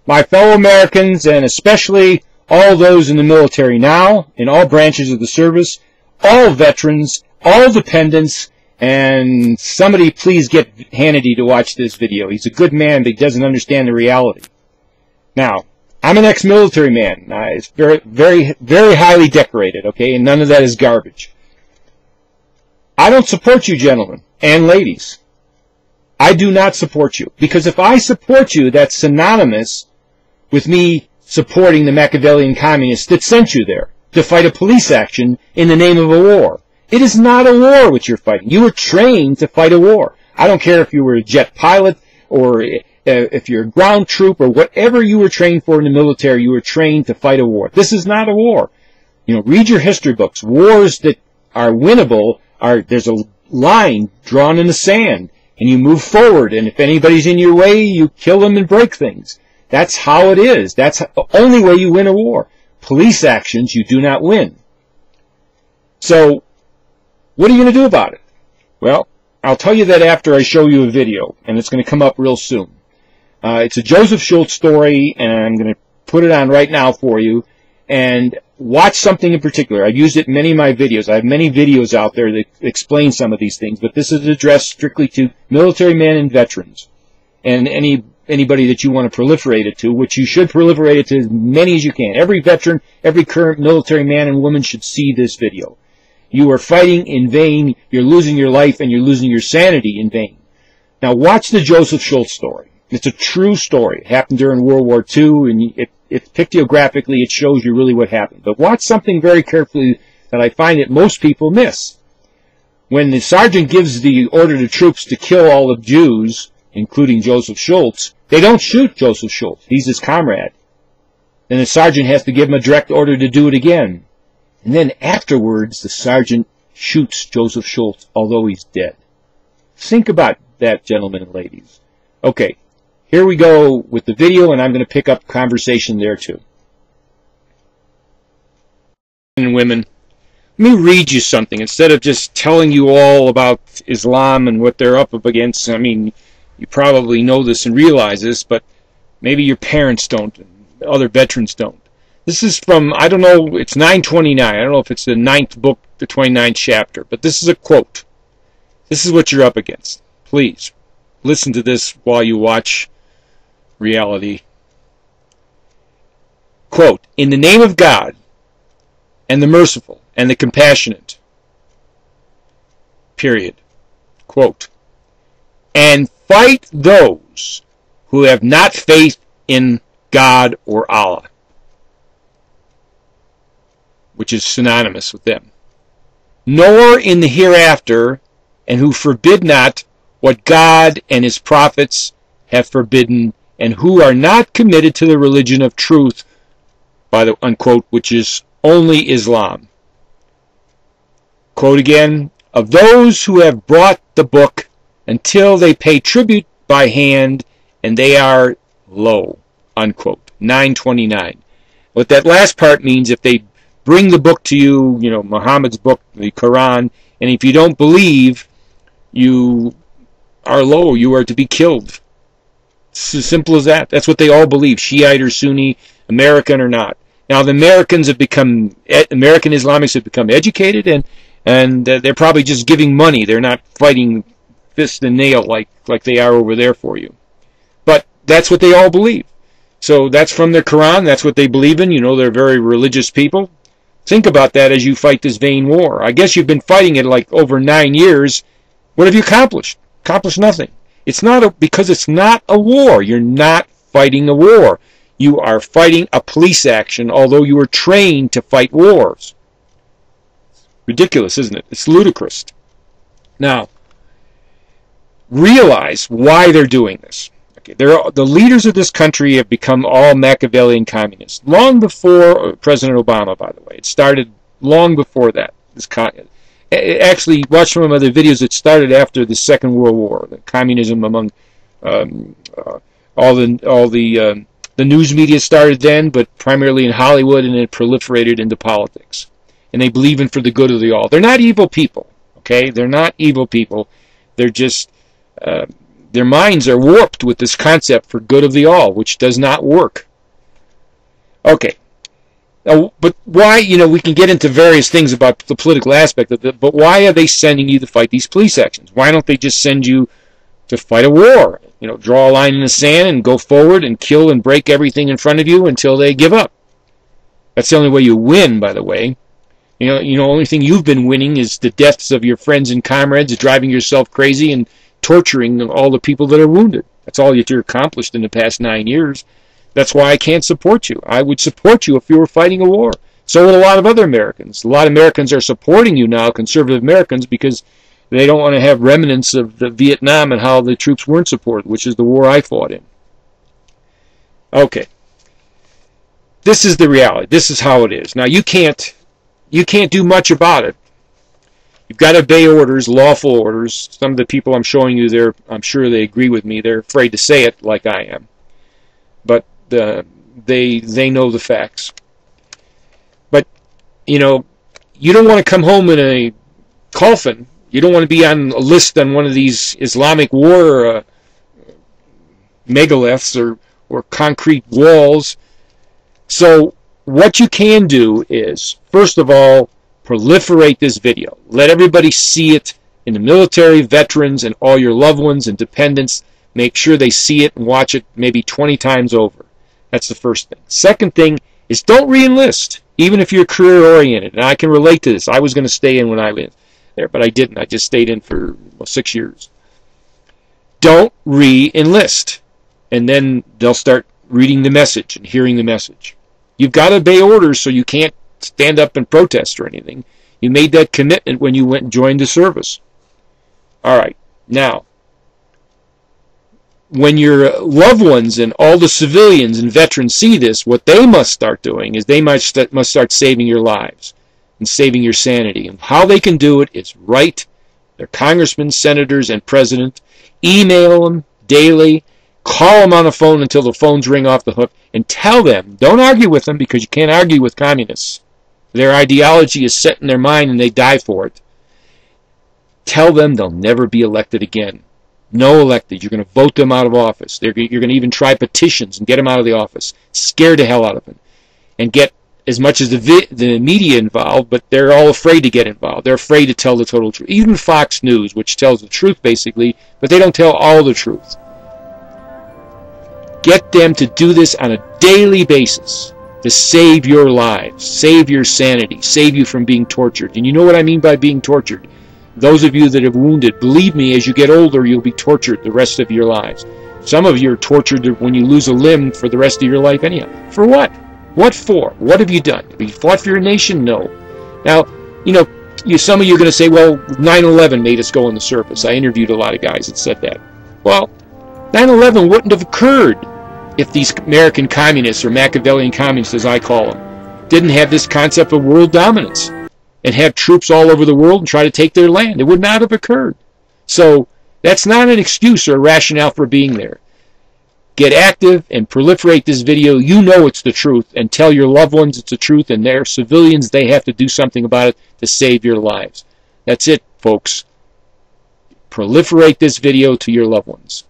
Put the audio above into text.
my fellow Americans, and especially all those in the military now, in all branches of the service, all veterans, all dependents, and somebody please get Hannity to watch this video. He's a good man, but he doesn't understand the reality. Now, I'm an ex-military man. It's very, very, very highly decorated, okay, and none of that is garbage. I don't support you, gentlemen and ladies. I do not support you. Because if I support you, that's synonymous with me supporting the Machiavellian communists that sent you there to fight a police action in the name of a war. It is not a war which you're fighting. You were trained to fight a war. I don't care if you were a jet pilot or if you're a ground troop or whatever you were trained for in the military, you were trained to fight a war. This is not a war. You know, read your history books. Wars that are winnable there's a line drawn in the sand, and you move forward, and if anybody's in your way, you kill them and break things. That's how it is. That's the only way you win a war. Police actions, you do not win. So, what are you going to do about it? Well, I'll tell you that after I show you a video, and it's going to come up real soon. It's a Joseph Schultz story, and I'm going to put it on right now for you, and watch something in particular. I've used it in many of my videos. I have many videos out there that explain some of these things, but this is addressed strictly to military men and veterans, and anybody that you want to proliferate it to, which you should proliferate it to as many as you can. Every veteran, every current military man and woman should see this video. You are fighting in vain, you're losing your life, and you're losing your sanity in vain. Now watch the Joseph Schultz story. It's a true story. It happened during World War II, and pictographically it shows you really what happened. But watch something very carefully that I find that most people miss. When the sergeant gives the order to troops to kill all the Jews, including Joseph Schultz, they don't shoot Joseph Schultz. He's his comrade. Then the sergeant has to give him a direct order to do it again. And then afterwards, the sergeant shoots Joseph Schultz, although he's dead. Think about that, gentlemen and ladies. Okay, here we go with the video, and I'm going to pick up conversation there too. And women, let me read you something instead of just telling you all about Islam and what they're up against. I mean, you probably know this and realize this, but maybe your parents don't, and other veterans don't. This is from, I don't know, it's 929. I don't know if it's the 9th book, the 29th chapter, but this is a quote. This is what you're up against. Please, listen to this while you watch reality. Quote, "In the name of God, and the merciful, and the compassionate," period. Quote, "and fight those who have not faith in God or Allah," which is synonymous with them, "nor in the hereafter, and who forbid not what God and his prophets have forbidden, and who are not committed to the religion of truth," by the unquote, which is only Islam. Quote again, "of those who have brought the book until they pay tribute by hand, and they are low," unquote. 929. What that last part means, if they bring the book to you, you know, Muhammad's book, the Quran, and if you don't believe, you are low, you are to be killed. It's as simple as that. That's what they all believe, Shiite or Sunni, American or not. Now, the American Islamics have become educated, and they're probably just giving money. They're not fighting fist and nail like they are over there for you. But that's what they all believe. So that's from their Quran. That's what they believe in. You know, they're very religious people. Think about that as you fight this vain war. I guess you've been fighting it like over 9 years. What have you accomplished? Accomplished nothing. It's not because it's not a war. You're not fighting a war. You are fighting a police action, although you were trained to fight wars. Ridiculous, isn't it? It's ludicrous. Now, realize why they're doing this. Okay, the leaders of this country have become all Machiavellian communists. Long before President Obama, by the way. It started long before that. Actually, watch some of my other videos. It started after the Second World War. The communism among all the news media started then, but primarily in Hollywood, and it proliferated into politics. And they believe in for the good of the all. They're not evil people, okay? They're not evil people. They're just Their minds are warped with this concept for good of the all, which does not work. Okay. But why, we can get into various things about the political aspect of it, but why are they sending you to fight these police actions? Why don't they just send you to fight a war? Draw a line in the sand and go forward and kill and break everything in front of you until they give up. That's the only way you win, by the way. Only thing you've been winning is the deaths of your friends and comrades, driving yourself crazy and torturing all the people that are wounded. That's all that you're accomplished in the past 9 years. That's why I can't support you. I would support you if you were fighting a war. So would a lot of other Americans. A lot of Americans are supporting you now, conservative Americans, because they don't want to have remnants of the Vietnam and how the troops weren't supported, which is the war I fought in. Okay. This is the reality. This is how it is. Now, you can't do much about it. You've got to obey orders, lawful orders. Some of the people I'm showing you there, I'm sure they agree with me. They're afraid to say it like I am. But they know the facts. But, you don't want to come home in a coffin. You don't want to be on a list on one of these Islamic war megaliths or concrete walls. So what you can do is, first of all, proliferate this video. Let everybody see it in the military, veterans, and all your loved ones and dependents. Make sure they see it and watch it maybe 20 times over. That's the first thing. Second thing is don't re-enlist, even if you're career-oriented. And I can relate to this. I was going to stay in when I lived there, but I didn't. I just stayed in for 6 years. Don't re-enlist. And then they'll start reading the message and hearing the message. You've got to obey orders, so you can't stand up and protest or anything. You made that commitment when you went and joined the service. All right. Now, when your loved ones and all the civilians and veterans see this, what they must start doing is they must start saving your lives and saving your sanity. And how they can do it is write their congressmen, senators, and president, email them daily, call them on the phone until the phones ring off the hook, and tell them, don't argue with them because you can't argue with communists. Their ideology is set in their mind and they die for it. Tell them they'll never be elected again. No elected. You're going to vote them out of office. You're going to even try petitions and get them out of the office. Scare the hell out of them. And get as much as the media involved, but they're all afraid to get involved. They're afraid to tell the total truth. Even Fox News, which tells the truth basically, but they don't tell all the truth. Get them to do this on a daily basis to save your lives, save your sanity, save you from being tortured. And you know what I mean by being tortured? Those of you that have wounded, believe me, as you get older, you'll be tortured the rest of your lives. Some of you are tortured when you lose a limb for the rest of your life anyhow. For what? What for? What have you done? Have you fought for your nation? No. Now, some of you are going to say, well, 9/11 made us go in the service. I interviewed a lot of guys that said that. Well, 9/11 wouldn't have occurred if these American communists, or Machiavellian communists as I call them, didn't have this concept of world dominance and have troops all over the world and try to take their land. It would not have occurred. So that's not an excuse or a rationale for being there. Get active and proliferate this video. You know it's the truth, and tell your loved ones it's the truth, and they're civilians. They have to do something about it to save your lives. That's it, folks. Proliferate this video to your loved ones.